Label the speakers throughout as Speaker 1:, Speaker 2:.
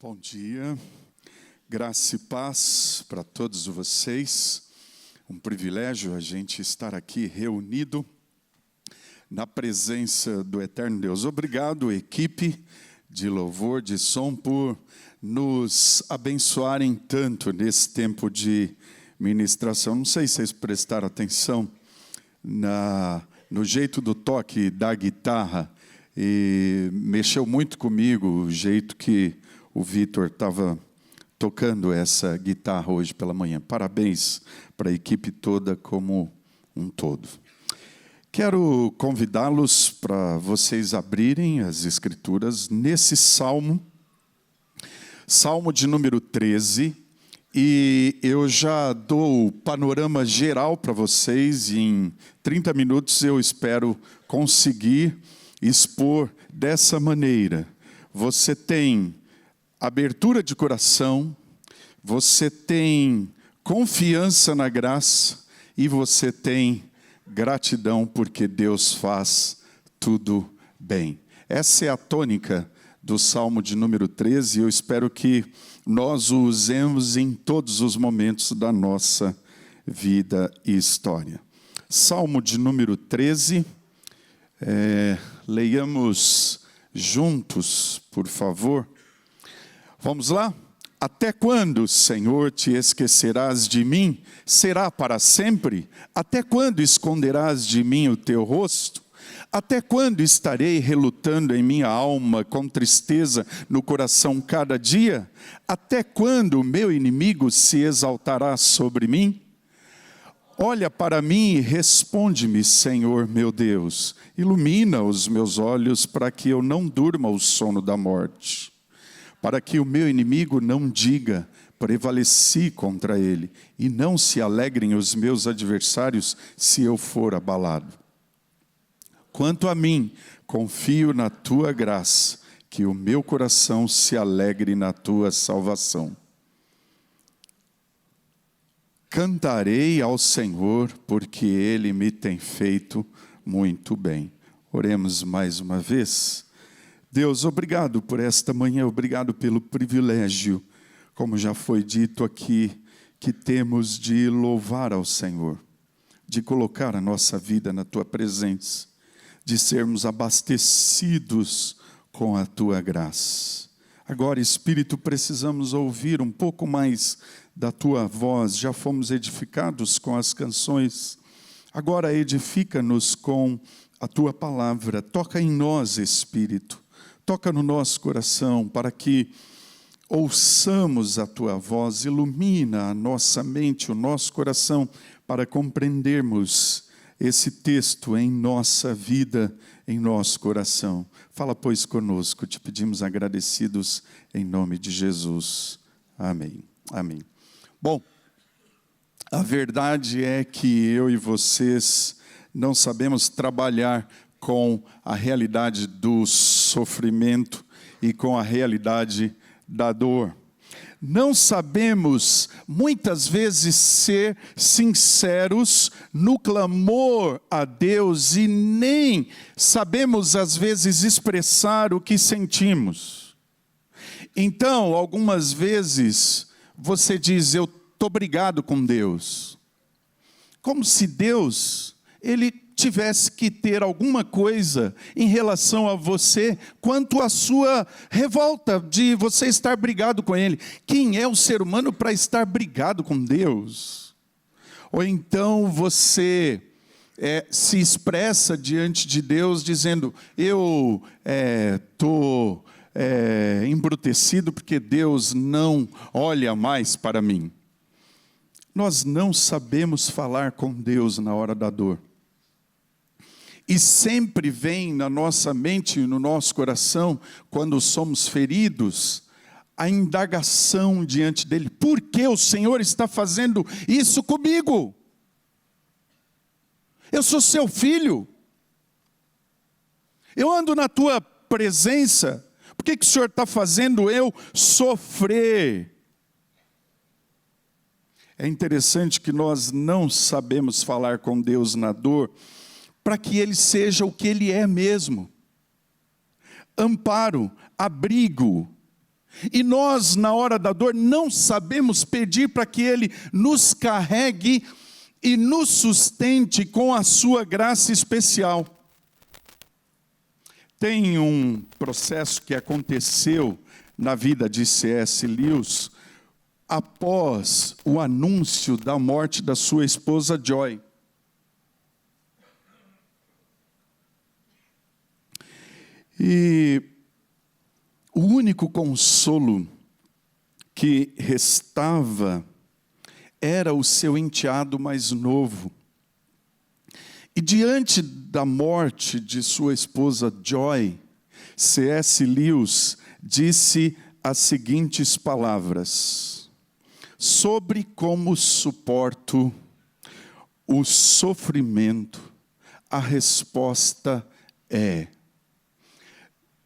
Speaker 1: Bom dia, graça e paz para todos vocês. Um privilégio a gente estar aqui reunido na presença do eterno Deus. Obrigado, equipe de louvor, de som, por nos abençoarem tanto nesse tempo de ministração. Não sei se vocês prestaram atenção no jeito do toque da guitarra, e mexeu muito comigo o jeito que o Vitor estava tocando essa guitarra hoje pela manhã. Parabéns para a equipe toda como um todo. Quero convidá-los para vocês abrirem as Escrituras nesse Salmo de número 13, e eu já dou o panorama geral para vocês. Em 30 minutos eu espero conseguir expor dessa maneira. Você tem abertura de coração, você tem confiança na graça e você tem gratidão porque Deus faz tudo bem. Essa é a tônica do Salmo de número 13, e eu espero que nós o usemos em todos os momentos da nossa vida e história. Salmo de número 13, leiamos juntos, por favor. Vamos lá? Até quando, Senhor, te esquecerás de mim? Será para sempre? Até quando esconderás de mim o teu rosto? Até quando estarei relutando em minha alma, com tristeza no coração cada dia? Até quando o meu inimigo se exaltará sobre mim? Olha para mim e responde-me, Senhor meu Deus. Ilumina os meus olhos para que eu não durma o sono da morte. Para que o meu inimigo não diga, prevaleci contra ele, e não se alegrem os meus adversários se eu for abalado. Quanto a mim, confio na tua graça, que o meu coração se alegre na tua salvação. Cantarei ao Senhor, porque Ele me tem feito muito bem. Oremos mais uma vez. Deus, obrigado por esta manhã, obrigado pelo privilégio, como já foi dito aqui, que temos de louvar ao Senhor, de colocar a nossa vida na Tua presença, de sermos abastecidos com a Tua graça. Agora, Espírito, precisamos ouvir um pouco mais da Tua voz. Já fomos edificados com as canções, agora edifica-nos com a Tua palavra. Toca em nós, Espírito. Toca no nosso coração para que ouçamos a Tua voz, ilumina a nossa mente, o nosso coração, para compreendermos esse texto em nossa vida, em nosso coração. Fala, pois, conosco, te pedimos agradecidos em nome de Jesus. Amém. Amém. Bom, a verdade é que eu e vocês não sabemos trabalhar com a realidade do sofrimento e com a realidade da dor. Não sabemos, muitas vezes, ser sinceros no clamor a Deus e nem sabemos, às vezes, expressar o que sentimos. Então, algumas vezes, você diz, eu estou brigado com Deus. Como se Deus, Ele tivesse que ter alguma coisa em relação a você, quanto à sua revolta de você estar brigado com Ele. Quem é o ser humano para estar brigado com Deus? Ou então você se expressa diante de Deus dizendo, eu estou embrutecido porque Deus não olha mais para mim. Nós não sabemos falar com Deus na hora da dor. E sempre vem na nossa mente e no nosso coração, quando somos feridos, a indagação diante dele. Por que o Senhor está fazendo isso comigo? Eu sou seu filho. Eu ando na tua presença. Por que o Senhor está fazendo eu sofrer? É interessante que nós não sabemos falar com Deus na dor, para que Ele seja o que Ele é mesmo. Amparo, abrigo, E nós, na hora da dor, não sabemos pedir para que Ele nos carregue e nos sustente com a sua graça especial. Tem um processo que aconteceu na vida de C.S. Lewis após o anúncio da morte da sua esposa Joy. E o único consolo que restava era o seu enteado mais novo. E diante da morte de sua esposa Joy, C.S. Lewis disse as seguintes palavras: sobre como suporto o sofrimento, a resposta é: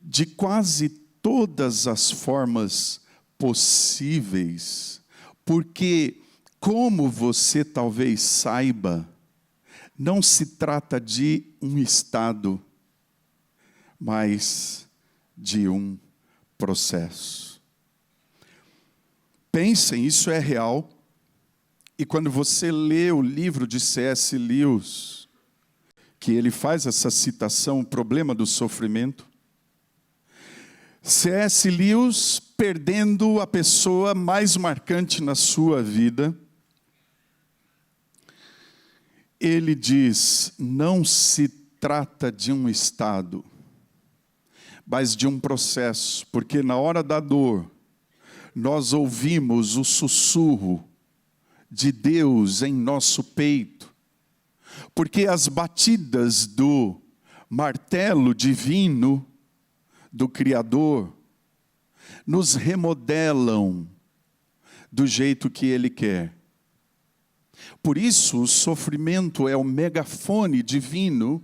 Speaker 1: de quase todas as formas possíveis, porque, como você talvez saiba, não se trata de um estado, mas de um processo. Pensem, isso é real. E quando você lê o livro de C.S. Lewis, que ele faz essa citação, o problema do sofrimento, C.S. Lewis, perdendo a pessoa mais marcante na sua vida, ele diz: não se trata de um estado, mas de um processo, porque na hora da dor, nós ouvimos o sussurro de Deus em nosso peito, porque as batidas do martelo divino do Criador nos remodelam do jeito que Ele quer. Por isso, o sofrimento é o megafone divino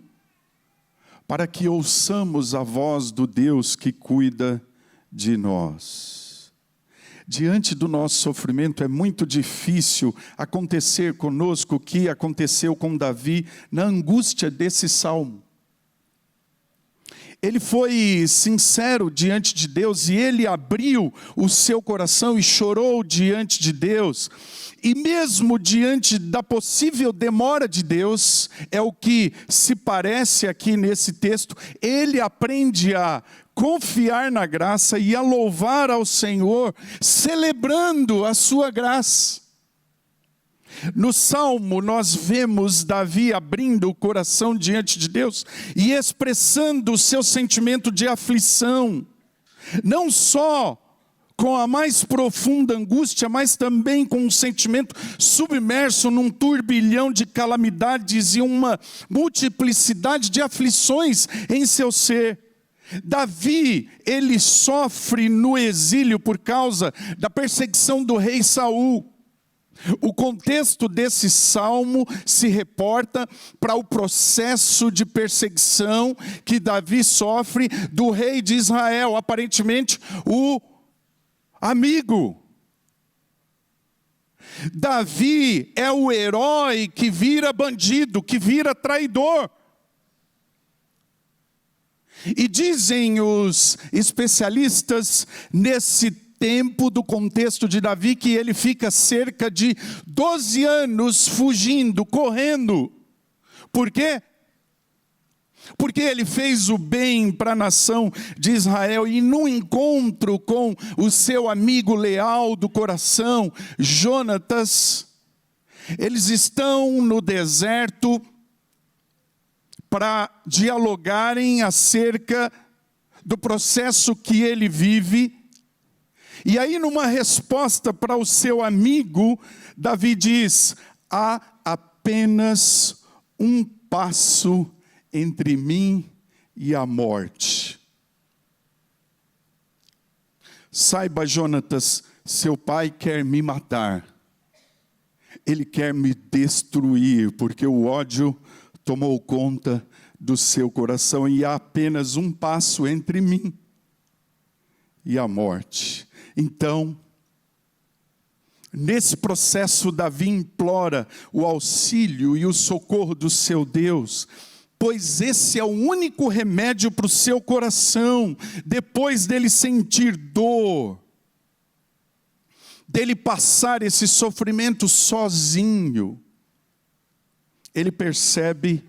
Speaker 1: para que ouçamos a voz do Deus que cuida de nós. Diante do nosso sofrimento, é muito difícil acontecer conosco o que aconteceu com Davi na angústia desse salmo. Ele foi sincero diante de Deus e ele abriu o seu coração e chorou diante de Deus. E mesmo diante da possível demora de Deus, é o que se parece aqui nesse texto, ele aprende a confiar na graça e a louvar ao Senhor, celebrando a sua graça. No Salmo, nós vemos Davi abrindo o coração diante de Deus e expressando o seu sentimento de aflição, não só com a mais profunda angústia, mas também com um sentimento submerso num turbilhão de calamidades e uma multiplicidade de aflições em seu ser. Davi, ele sofre no exílio por causa da perseguição do rei Saul. O contexto desse salmo se reporta para o processo de perseguição que Davi sofre do rei de Israel, aparentemente o amigo. Davi é o herói que vira bandido, que vira traidor. E dizem os especialistas nesse tempo do contexto de Davi que ele fica cerca de 12 anos fugindo, correndo. Por quê? Porque ele fez o bem para a nação de Israel e num encontro com o seu amigo leal do coração, Jonatas, eles estão no deserto para dialogarem acerca do processo que ele vive. E aí, numa resposta para o seu amigo, Davi diz: há apenas um passo entre mim e a morte. Saiba, Jonatas, seu pai quer me matar. Ele quer me destruir, porque o ódio tomou conta do seu coração e há apenas um passo entre mim e a morte. Então, nesse processo, Davi implora o auxílio e o socorro do seu Deus, pois esse é o único remédio para o seu coração, depois dele sentir dor, dele passar esse sofrimento sozinho, ele percebe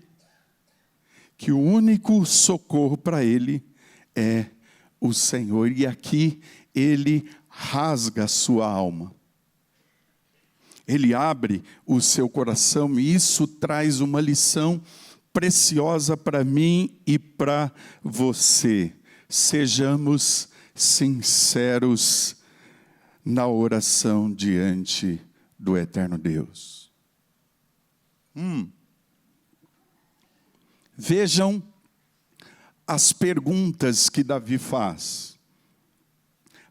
Speaker 1: que o único socorro para ele é o Senhor. E aqui ele rasga a sua alma. Ele abre o seu coração e isso traz uma lição preciosa para mim e para você. Sejamos sinceros na oração diante do eterno Deus. Vejam as perguntas que Davi faz.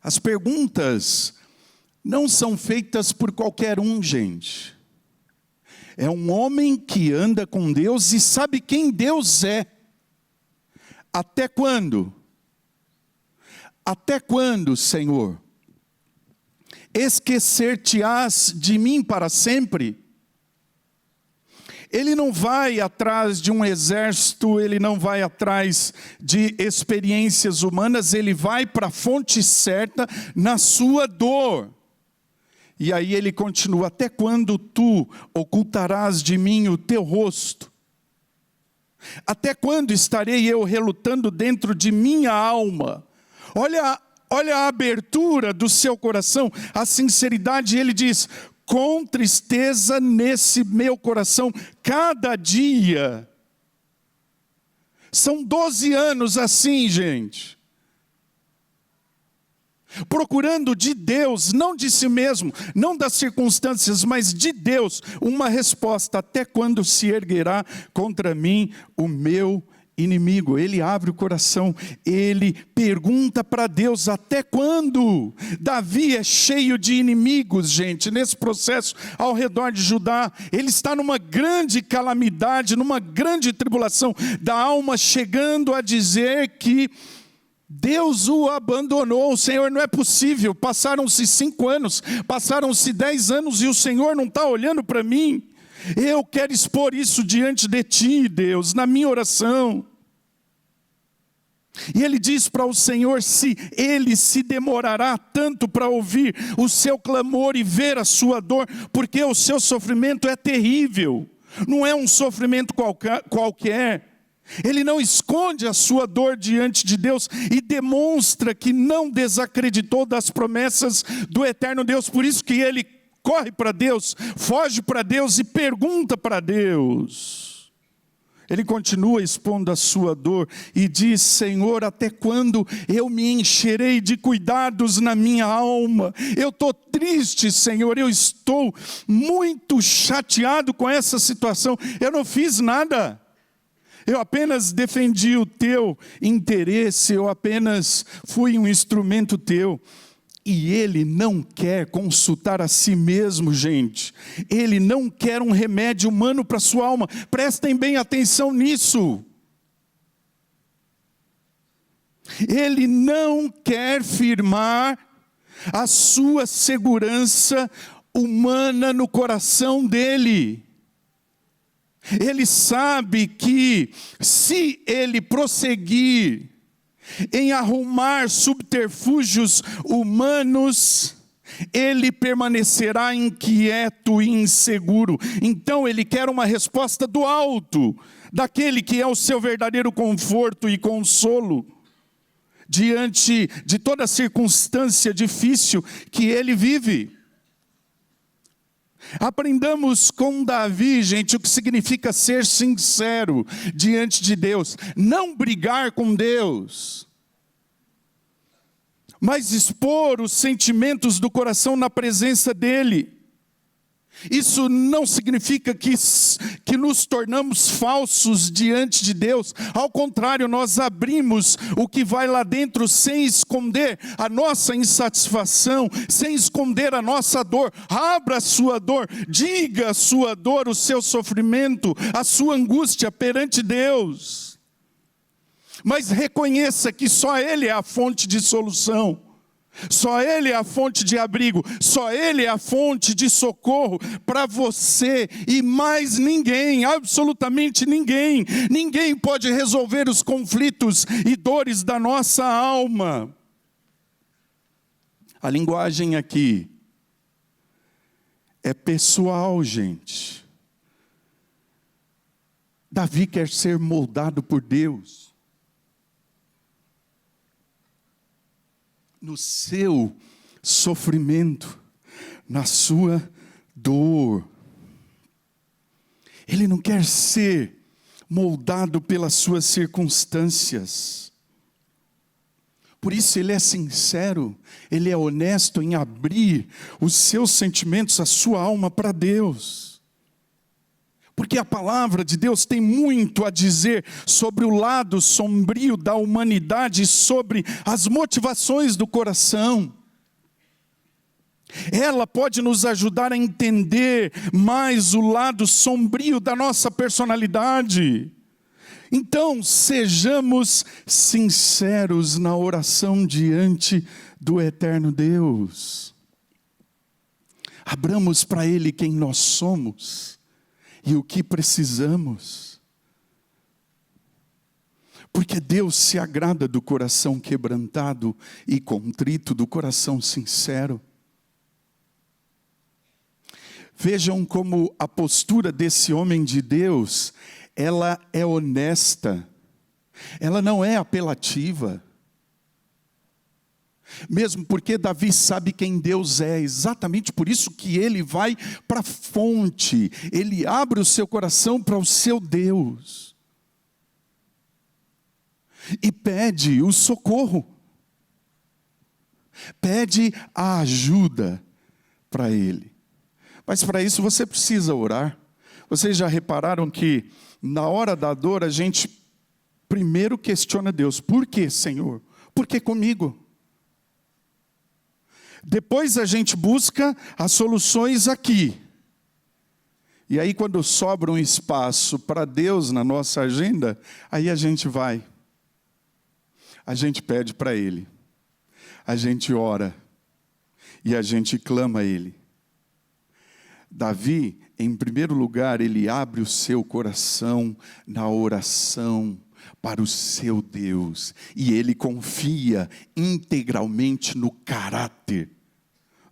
Speaker 1: As perguntas não são feitas por qualquer um, gente. É um homem que anda com Deus e sabe quem Deus é. Até quando? Até quando, Senhor? Esquecer-te-ás de mim para sempre? Ele não vai atrás de um exército, ele não vai atrás de experiências humanas, ele vai para a fonte certa na sua dor. E aí ele continua: até quando tu ocultarás de mim o teu rosto? Até quando estarei eu relutando dentro de minha alma? Olha a abertura do seu coração, a sinceridade. Ele diz: com tristeza nesse meu coração, cada dia. São 12 anos assim, gente. Procurando de Deus, não de si mesmo, não das circunstâncias, mas de Deus, uma resposta. Até quando se erguerá contra mim o meu inimigo? Ele abre o coração, ele pergunta para Deus: até quando? Davi é cheio de inimigos, gente, nesse processo ao redor de Judá. Ele está numa grande calamidade, numa grande tribulação da alma, chegando a dizer que Deus o abandonou. O Senhor, não é possível, passaram-se 5 anos, passaram-se 10 anos e o Senhor não está olhando para mim. Eu quero expor isso diante de ti, Deus, na minha oração. E ele diz para o Senhor: se ele se demorará tanto para ouvir o seu clamor e ver a sua dor, porque o seu sofrimento é terrível, não é um sofrimento qualquer. Ele não esconde a sua dor diante de Deus e demonstra que não desacreditou das promessas do eterno Deus. Por isso que ele corre para Deus, foge para Deus e pergunta para Deus. Ele continua expondo a sua dor e diz: Senhor, até quando eu me encherei de cuidados na minha alma? Eu estou triste, Senhor, eu estou muito chateado com essa situação. Eu não fiz nada. Eu apenas defendi o teu interesse, eu apenas fui um instrumento teu. E ele não quer consultar a si mesmo, gente. Ele não quer um remédio humano para a sua alma. Prestem bem atenção nisso. Ele não quer firmar a sua segurança humana no coração dele. Ele sabe que se ele prosseguir em arrumar subterfúgios humanos, ele permanecerá inquieto e inseguro. Então ele quer uma resposta do alto, daquele que é o seu verdadeiro conforto e consolo, diante de toda circunstância difícil que ele vive. Aprendamos com Davi, gente, o que significa ser sincero diante de Deus. Não brigar com Deus, mas expor os sentimentos do coração na presença dEle. Isso não significa que nos tornamos falsos diante de Deus. Ao contrário, nós abrimos o que vai lá dentro sem esconder a nossa insatisfação, sem esconder a nossa dor. Abra a sua dor, diga a sua dor, o seu sofrimento, a sua angústia perante Deus. Mas reconheça que só Ele é a fonte de solução. Só Ele é a fonte de abrigo, só Ele é a fonte de socorro para você e mais ninguém, absolutamente ninguém. Ninguém pode resolver os conflitos e dores da nossa alma. A linguagem aqui é pessoal, gente. Davi quer ser moldado por Deus. No seu sofrimento, na sua dor. Ele não quer ser moldado pelas suas circunstâncias. Por isso ele é sincero, ele é honesto em abrir os seus sentimentos, a sua alma para Deus. Porque a palavra de Deus tem muito a dizer sobre o lado sombrio da humanidade, sobre as motivações do coração. Ela pode nos ajudar a entender mais o lado sombrio da nossa personalidade. Então, sejamos sinceros na oração diante do eterno Deus. Abramos para Ele quem nós somos e o que precisamos. Porque Deus se agrada do coração quebrantado e contrito, do coração sincero. Vejam como a postura desse homem de Deus, ela é honesta, ela não é apelativa. Mesmo porque Davi sabe quem Deus é, exatamente por isso que ele vai para a fonte, ele abre o seu coração para o seu Deus. E pede o socorro, pede a ajuda para ele. Mas para isso você precisa orar. Vocês já repararam que na hora da dor a gente primeiro questiona Deus. Por que, Senhor? Por que comigo? Depois a gente busca as soluções aqui. E aí quando sobra um espaço para Deus na nossa agenda, aí a gente vai. A gente pede para Ele. A gente ora. E a gente clama a Ele. Davi, em primeiro lugar, ele abre o seu coração na oração para o seu Deus. E ele confia integralmente no caráter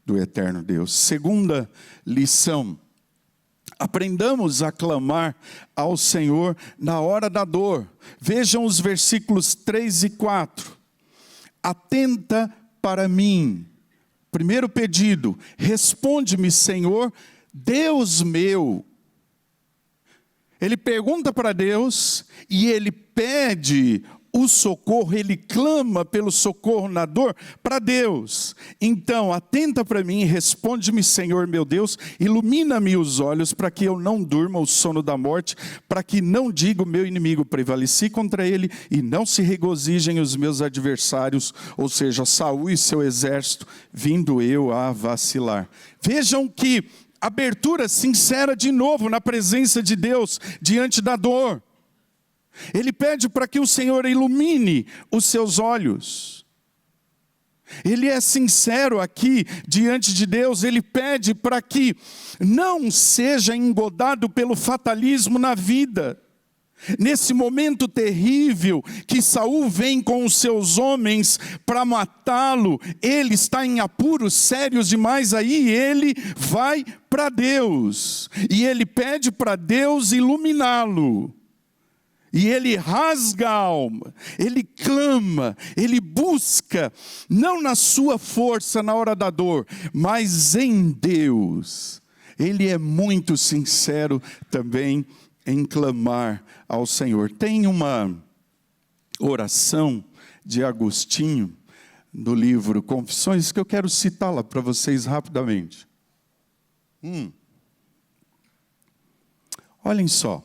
Speaker 1: do eterno Deus. Segunda lição, aprendamos a clamar ao Senhor na hora da dor. Vejam os versículos 3 e 4. Atenta para mim. Primeiro pedido, responde-me, Senhor, Deus meu. Ele pergunta para Deus e ele pede o socorro, ele clama pelo socorro na dor para Deus. Então, atenta para mim e responde-me, Senhor meu Deus, ilumina-me os olhos para que eu não durma o sono da morte, para que não diga o meu inimigo, prevaleci contra ele e não se regozijem os meus adversários, ou seja, Saul e seu exército, vindo eu a vacilar. Vejam que abertura sincera de novo na presença de Deus diante da dor. Ele pede para que o Senhor ilumine os seus olhos. Ele é sincero aqui diante de Deus, ele pede para que não seja engodado pelo fatalismo na vida. Nesse momento terrível que Saul vem com os seus homens para matá-lo, ele está em apuros sérios demais aí, ele vai para Deus. E ele pede para Deus iluminá-lo. E ele rasga a alma, ele clama, ele busca, não na sua força na hora da dor, mas em Deus. Ele é muito sincero também em clamar ao Senhor. Tem uma oração de Agostinho, no livro Confissões, que eu quero citá-la para vocês rapidamente. Olhem só.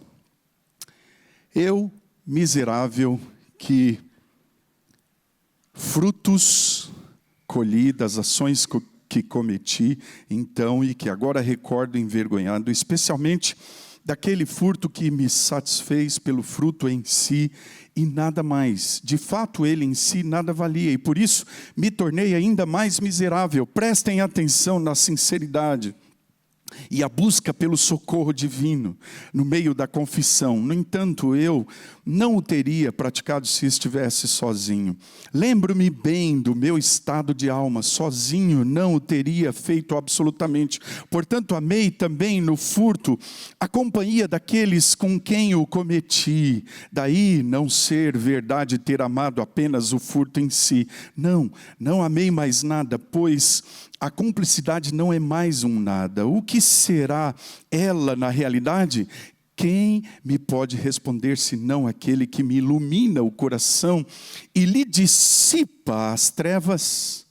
Speaker 1: Eu, miserável, que frutos colhi das ações que cometi, então, e que agora recordo envergonhado, especialmente daquele furto que me satisfez pelo fruto em si e nada mais. De fato, ele em si nada valia, e por isso me tornei ainda mais miserável. Prestem atenção na sinceridade. e a busca pelo socorro divino no meio da confissão. No entanto, eu não o teria praticado se estivesse sozinho. Lembro-me bem do meu estado de alma, sozinho não o teria feito absolutamente. Portanto, amei também no furto a companhia daqueles com quem o cometi. Daí não ser verdade ter amado apenas o furto em si. Não amei mais nada, pois a cumplicidade não é mais um nada. O que será ela na realidade? Quem me pode responder senão aquele que me ilumina o coração e lhe dissipa as trevas?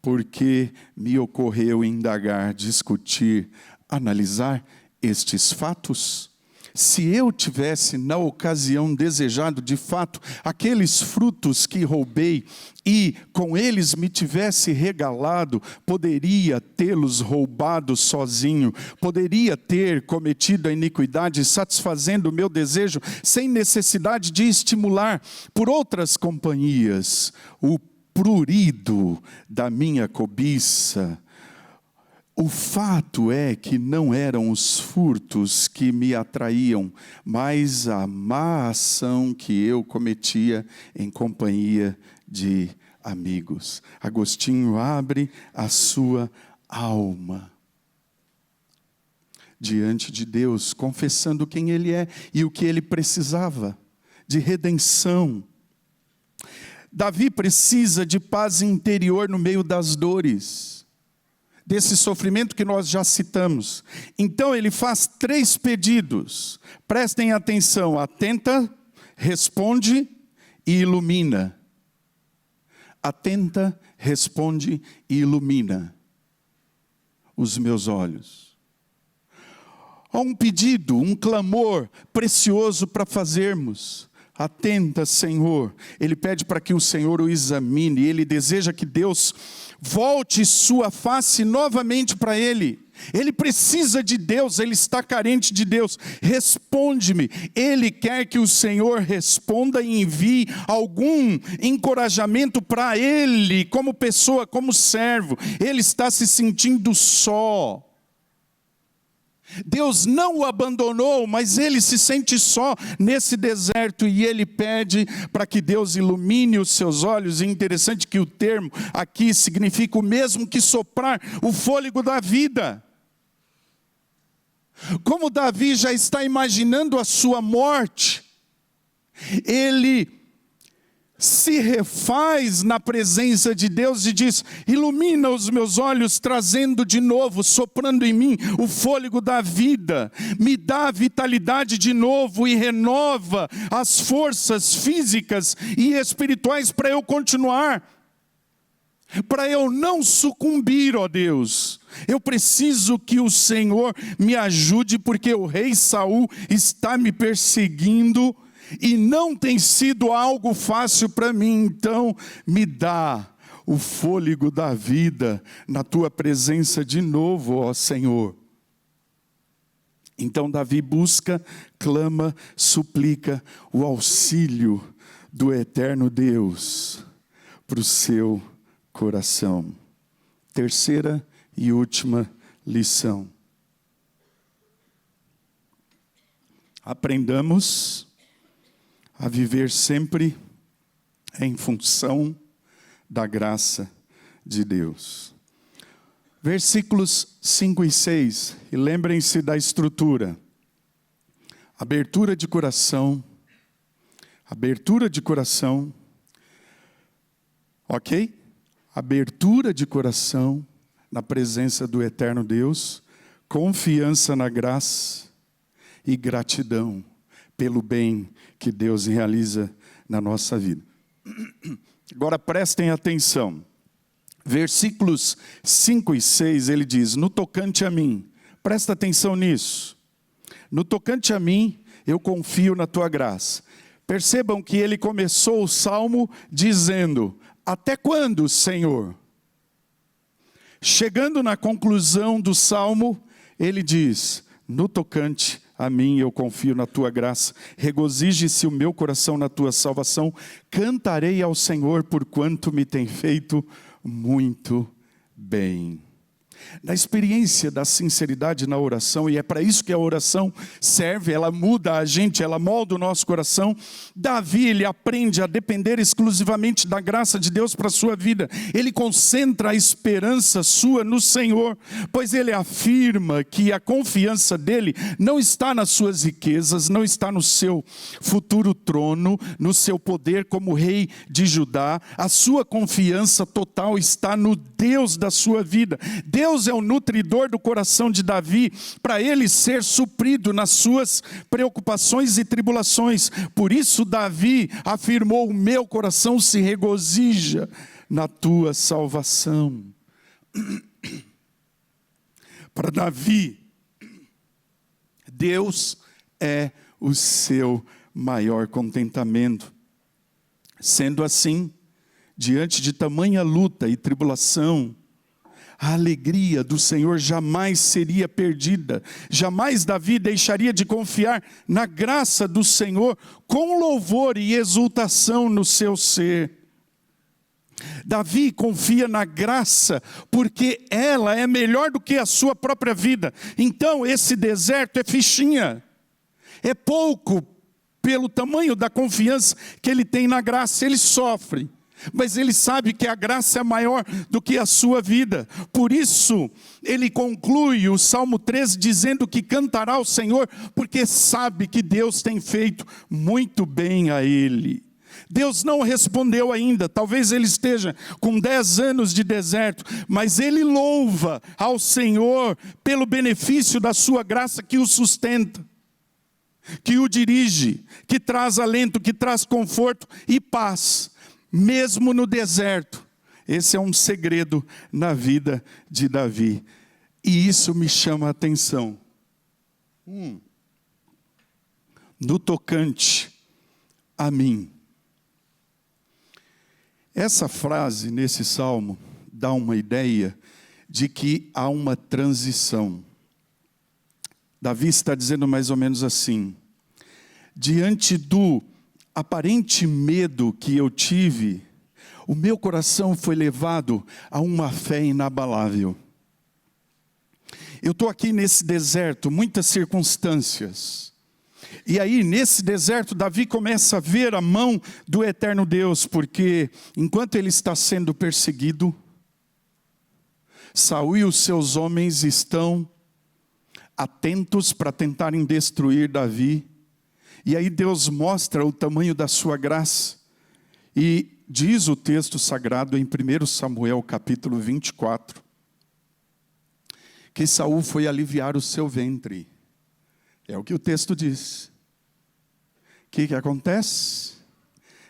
Speaker 1: Porque me ocorreu indagar, discutir, analisar estes fatos. Se eu tivesse, na ocasião, desejado de fato aqueles frutos que roubei e com eles me tivesse regalado, poderia tê-los roubado sozinho, poderia ter cometido a iniquidade satisfazendo o meu desejo sem necessidade de estimular por outras companhias o prurido da minha cobiça. O fato é que não eram os furtos que me atraíam, mas a má ação que eu cometia em companhia de amigos. Agostinho abre a sua alma diante de Deus, confessando quem Ele é e o que Ele precisava de redenção. Davi precisa de paz interior no meio das dores, desse sofrimento que nós já citamos. Então ele faz 3 pedidos. Prestem atenção: atenta, responde e ilumina. Atenta, responde e ilumina os meus olhos. Há um pedido, um clamor precioso para fazermos. Atenta, Senhor. Ele pede para que o Senhor o examine. Ele deseja que Deus volte sua face novamente para ele. Ele precisa de Deus, ele está carente de Deus. Responde-me. Ele quer que o Senhor responda e envie algum encorajamento para ele, como pessoa, como servo. Ele está se sentindo só. Deus não o abandonou, mas ele se sente só nesse deserto e ele pede para que Deus ilumine os seus olhos. E é interessante que o termo aqui significa o mesmo que soprar o fôlego da vida. Como Davi já está imaginando a sua morte, ele se refaz na presença de Deus e diz: ilumina os meus olhos, trazendo de novo, soprando em mim o fôlego da vida, me dá vitalidade de novo e renova as forças físicas e espirituais para eu continuar, para eu não sucumbir, ó Deus. Eu preciso que o Senhor me ajude, porque o rei Saul está me perseguindo e não tem sido algo fácil para mim. Então me dá o fôlego da vida na tua presença de novo, ó Senhor. Então Davi busca, clama, suplica o auxílio do eterno Deus para o seu coração. Terceira e última lição. Aprendamos a viver sempre em função da graça de Deus. Versículos 5 e 6, e lembrem-se da estrutura. Abertura de coração, ok? Abertura de coração na presença do eterno Deus, confiança na graça e gratidão pelo bem que Deus realiza na nossa vida. Agora prestem atenção. Versículos 5 e 6, ele diz: no tocante a mim, presta atenção nisso. No tocante a mim, eu confio na tua graça. Percebam que ele começou o salmo dizendo: até quando, Senhor? Chegando na conclusão do salmo, ele diz: no tocante a mim, eu confio na tua graça. Regozije-se o meu coração na tua salvação. Cantarei ao Senhor, porquanto me tem feito muito bem. Na experiência da sinceridade na oração, e é para isso que a oração serve, ela muda a gente, ela molda o nosso coração. Davi, ele aprende a depender exclusivamente da graça de Deus para a sua vida. Ele concentra a esperança sua no Senhor, pois ele afirma que a confiança dele não está nas suas riquezas, não está no seu futuro trono, no seu poder como rei de Judá. A sua confiança total está no Deus da sua vida. Deus é o nutridor do coração de Davi, para ele ser suprido nas suas preocupações e tribulações. Por isso Davi afirmou: o meu coração se regozija na tua salvação. Para Davi, Deus é o seu maior contentamento. Sendo assim, diante de tamanha luta e tribulação, a alegria do Senhor jamais seria perdida. Jamais Davi deixaria de confiar na graça do Senhor com louvor e exultação no seu ser. Davi confia na graça porque ela é melhor do que a sua própria vida. Então esse deserto é fichinha. É pouco pelo tamanho da confiança que ele tem na graça. Ele sofre, mas ele sabe que a graça é maior do que a sua vida. Por isso, ele conclui o Salmo 13 dizendo que cantará ao Senhor, porque sabe que Deus tem feito muito bem a ele. Deus não respondeu ainda, talvez ele esteja com 10 anos de deserto, mas ele louva ao Senhor pelo benefício da sua graça que o sustenta, que o dirige, que traz alento, que traz conforto e paz. Mesmo no deserto. Esse é um segredo na vida de Davi. E isso me chama a atenção. No tocante a mim. Essa frase nesse salmo dá uma ideia de que há uma transição. Davi está dizendo mais ou menos assim: diante do aparente medo que eu tive, o meu coração foi levado a uma fé inabalável. Eu estou aqui nesse deserto, muitas circunstâncias. E aí, nesse deserto, Davi começa a ver a mão do eterno Deus, porque enquanto ele está sendo perseguido, Saul e os seus homens estão atentos para tentarem destruir Davi. E aí Deus mostra o tamanho da sua graça. E diz o texto sagrado em 1 Samuel capítulo 24, que Saul foi aliviar o seu ventre. É o que o texto diz. O que acontece?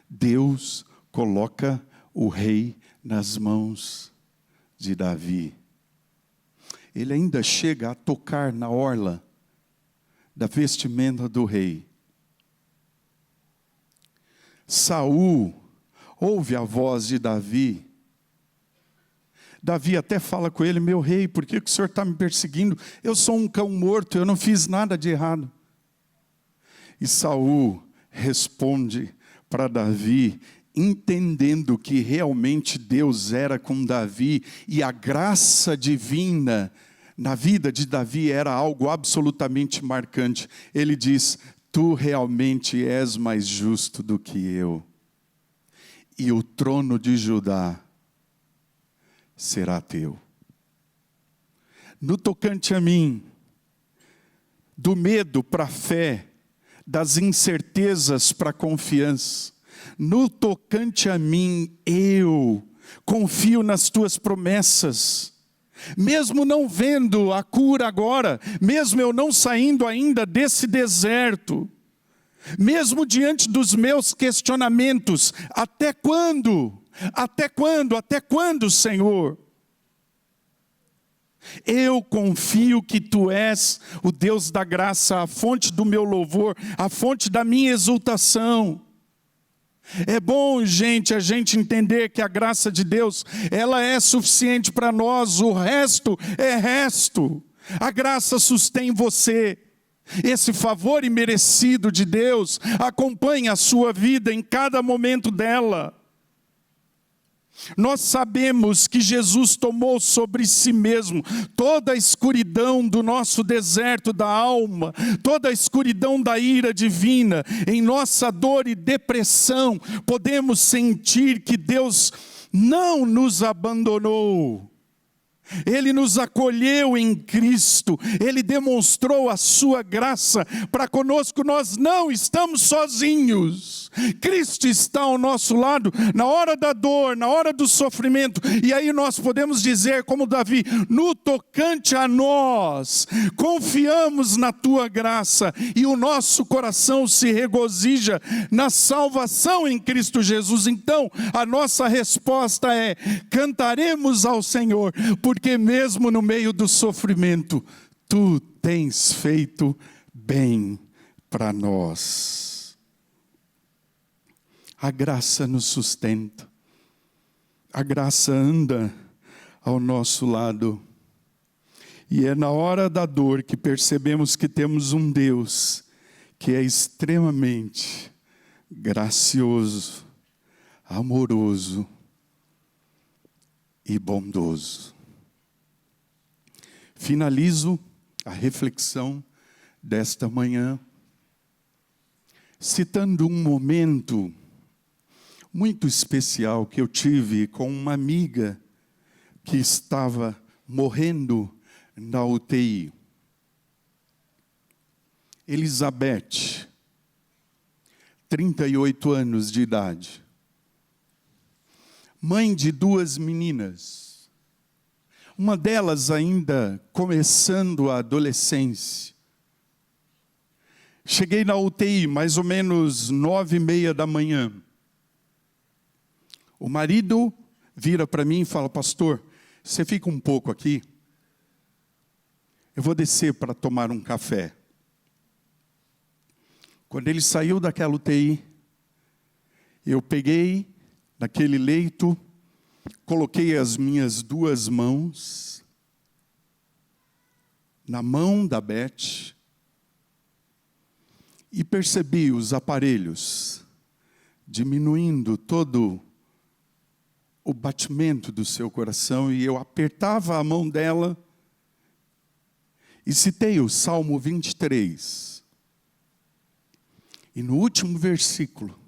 Speaker 1: Deus coloca o rei nas mãos de Davi. Ele ainda chega a tocar na orla da vestimenta do rei. Saul ouve a voz de Davi. Davi até fala com ele: meu rei, por que o senhor está me perseguindo? Eu sou um cão morto, eu não fiz nada de errado. E Saul responde para Davi, entendendo que realmente Deus era com Davi, e a graça divina na vida de Davi era algo absolutamente marcante. Ele diz: tu realmente és mais justo do que eu, e o trono de Judá será teu. No tocante a mim, do medo para a fé, das incertezas para a confiança, no tocante a mim, eu confio nas tuas promessas. Mesmo não vendo a cura agora, mesmo eu não saindo ainda desse deserto, mesmo diante dos meus questionamentos: até quando? Até quando? Até quando, Senhor? Eu confio que Tu és o Deus da graça, a fonte do meu louvor, a fonte da minha exultação. É bom, gente, a gente entender que a graça de Deus, ela é suficiente para nós, o resto é resto. A graça sustém você. Esse favor imerecido de Deus acompanha a sua vida em cada momento dela. Nós sabemos que Jesus tomou sobre si mesmo toda a escuridão do nosso deserto da alma, toda a escuridão da ira divina. Em nossa dor e depressão, podemos sentir que Deus não nos abandonou. Ele nos acolheu em Cristo, Ele demonstrou a sua graça para conosco, nós não estamos sozinhos. Cristo está ao nosso lado na hora da dor, na hora do sofrimento, e aí nós podemos dizer como Davi, no tocante a nós, confiamos na tua graça, e o nosso coração se regozija na salvação em Cristo Jesus. Então, a nossa resposta é, cantaremos ao Senhor, porque mesmo no meio do sofrimento, tu tens feito bem para nós. A graça nos sustenta, a graça anda ao nosso lado. E é na hora da dor que percebemos que temos um Deus que é extremamente gracioso, amoroso e bondoso. Finalizo a reflexão desta manhã citando um momento muito especial que eu tive com uma amiga que estava morrendo na UTI. Elizabeth, 38 anos de idade, mãe de 2 meninas. Uma delas ainda começando a adolescência. Cheguei na UTI mais ou menos 9h30 da manhã. O marido vira para mim e fala, pastor, você fica um pouco aqui? Eu vou descer para tomar um café. Quando ele saiu daquela UTI, eu peguei naquele leito, coloquei as minhas 2 mãos na mão da Beth e percebi os aparelhos diminuindo todo o batimento do seu coração, e eu apertava a mão dela e citei o Salmo 23. E no último versículo,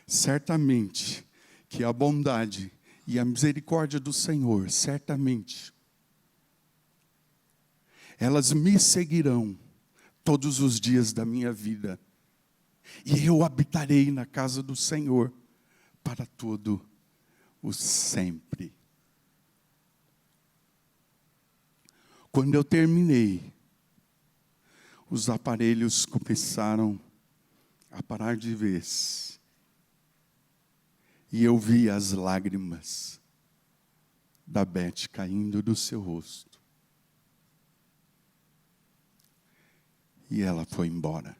Speaker 1: certamente que a bondade e a misericórdia do Senhor, certamente, elas me seguirão todos os dias da minha vida, e eu habitarei na casa do Senhor para todo o sempre. Quando eu terminei, os aparelhos começaram a parar de vez, e eu vi as lágrimas da Beth caindo do seu rosto. E ela foi embora.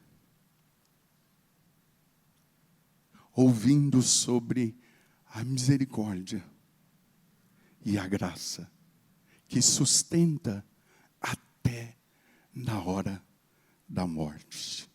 Speaker 1: Ouvindo sobre a misericórdia e a graça que sustenta até na hora da morte.